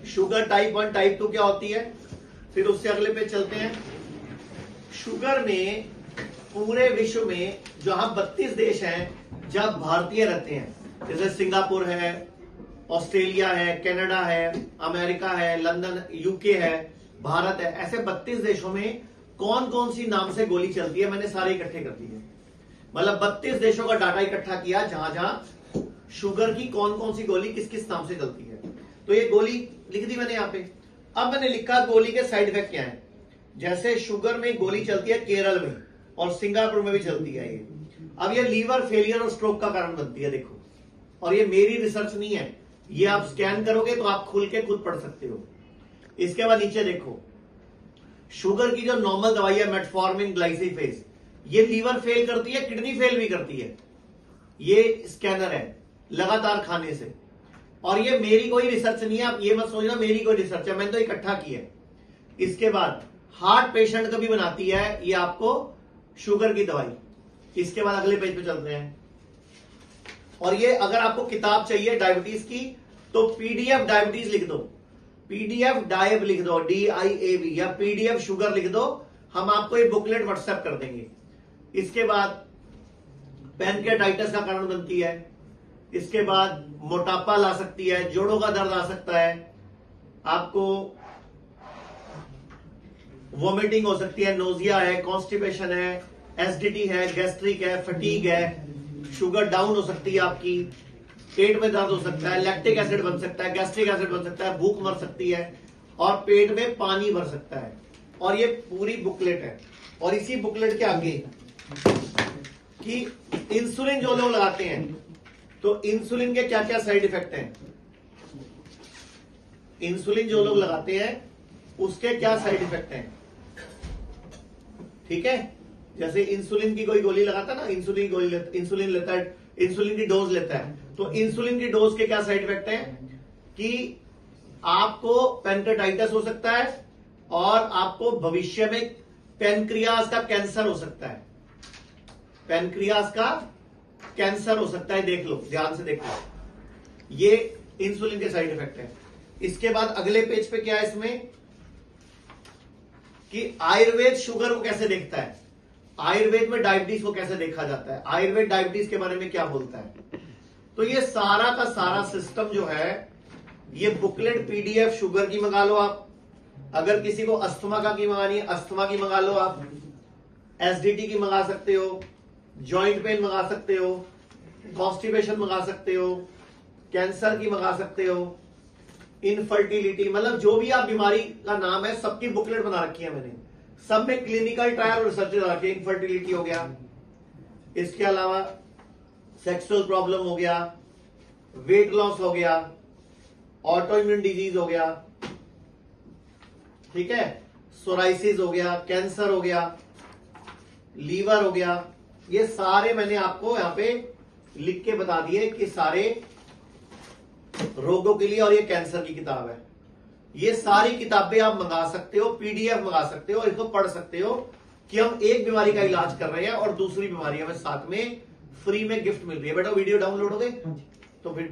Sugar type 1 type 2 क्या होती है, फिर उससे अगले पे चलते हैं। शुगर में पूरे विश्व में जहां 32 देश हैं जहां भारतीय रहते हैं, जैसे सिंगापुर है, ऑस्ट्रेलिया है, कनाडा है, अमेरिका है, लंदन यूके है, भारत है, ऐसे 32 देशों में कौन कौन सी नाम से गोली चलती है मैंने सारे इकट्ठे कर दिए। मतलब 32 देशों का डाटा इकट्ठा किया जहां जहां शुगर की कौन कौन सी गोली किस किस नाम से चलती है। तो ये गोली लिख दी मैंने यहां पे। अब मैंने लिखा गोली के साइड इफेक्ट क्या है। जैसे शुगर में गोली चलती है केरल में और सिंगापुर में भी चलती है ये। अब ये लीवर फेलियर और स्ट्रोक का कारण बनती है, देखो। और ये मेरी रिसर्च नहीं है, ये आप स्कैन करोगे तो आप खुल के खुद पढ़ सकते हो। इसके बाद नीचे देखो, शुगर की जो नॉर्मल दवाई है मेटफॉर्मिन ग्लाइसिफेज, ये लीवर फेल करती है, किडनी फेल भी करती है। ये स्कैनर है लगातार खाने से। और ये मेरी कोई रिसर्च नहीं है, आप ये मत सोचना मेरी कोई रिसर्च है, मैंने तो इकट्ठा की है। इसके बाद हार्ट पेशेंट का भी बनाती है ये आपको शुगर की दवाई। इसके बाद अगले पेज पे चलते हैं। और ये अगर आपको किताब चाहिए डायबिटीज की तो पीडीएफ डायबिटीज लिख दो, पीडीएफ डायब लिख दो, DIAB, या पीडीएफ शुगर लिख दो, हम आपको ये बुकलेट व्हाट्सएप कर देंगे। इसके बाद पैनक्रेटाइटिस का कारण बनती है। इसके बाद मोटापा ला सकती है, जोड़ों का दर्द आ सकता है, आपको वॉमिटिंग हो सकती है, नोजिया है, कॉन्स्टिपेशन है, एसिडिटी है, गैस्ट्रिक है, फटीग है, शुगर डाउन हो सकती है आपकी, पेट में दर्द हो सकता है, लैक्टिक एसिड बन सकता है, गैस्ट्रिक एसिड बन सकता है, भूख मर सकती है और पेट में पानी भर सकता है। और ये पूरी बुकलेट है। और इसी बुकलेट के आगे कि इंसुलिन जो लोग लगाते हैं तो इंसुलिन के क्या क्या साइड इफेक्ट हैं, इंसुलिन जो लोग लगाते हैं उसके क्या साइड इफेक्ट हैं। ठीक है, जैसे इंसुलिन की कोई गोली लगाता है ना, इंसुलिन लेता है, इंसुलिन की डोज लेता है, तो इंसुलिन की डोज के क्या साइड इफेक्ट है कि आपको पैनक्रेटाइटिस हो सकता है और आपको भविष्य में पैनक्रियाज का कैंसर हो सकता है, पैनक्रियाज का कैंसर हो सकता है। देख लो, ध्यान से देखो, ये इंसुलिन के साइड इफेक्ट है। इसके बाद अगले पेज पे क्या है इसमें कि आयुर्वेद शुगर को कैसे देखता है, आयुर्वेद में डायबिटीज को कैसे देखा जाता है, आयुर्वेद डायबिटीज के बारे में क्या बोलता है। तो ये सारा का सारा सिस्टम जो है, ये बुकलेट पीडीएफ शुगर की मंगा लो आप। अगर किसी को अस्थमा की मंगानी है, अस्थमा की मंगा लो आप, एसिडिटी की मंगा सकते हो, जॉइंट पेन मंगा सकते हो, कॉन्स्टिपेशन मंगा सकते हो, कैंसर की मंगा सकते हो, इनफर्टिलिटी, मतलब जो भी आप बीमारी का नाम है सबकी बुकलेट बना रखी है मैंने। सब में क्लिनिकल ट्रायल और रिसर्च रखी है। इनफर्टिलिटी हो गया, इसके अलावा सेक्सुअल प्रॉब्लम हो गया, वेट लॉस हो गया, ऑटो इम्यून डिजीज हो गया, ठीक है, सोराइसिस हो गया, कैंसर हो गया, लीवर हो गया। ये सारे मैंने आपको यहां पे लिख के बता दिए कि सारे रोगों के लिए, और ये कैंसर की किताब है। ये सारी किताबें आप मंगा सकते हो, पीडीएफ मंगा सकते हो, इसको पढ़ सकते हो कि हम एक बीमारी का इलाज कर रहे हैं और दूसरी बीमारी हमें साथ में फ्री में गिफ्ट मिल रही है। बेटा वीडियो डाउनलोड हो गए तो फिर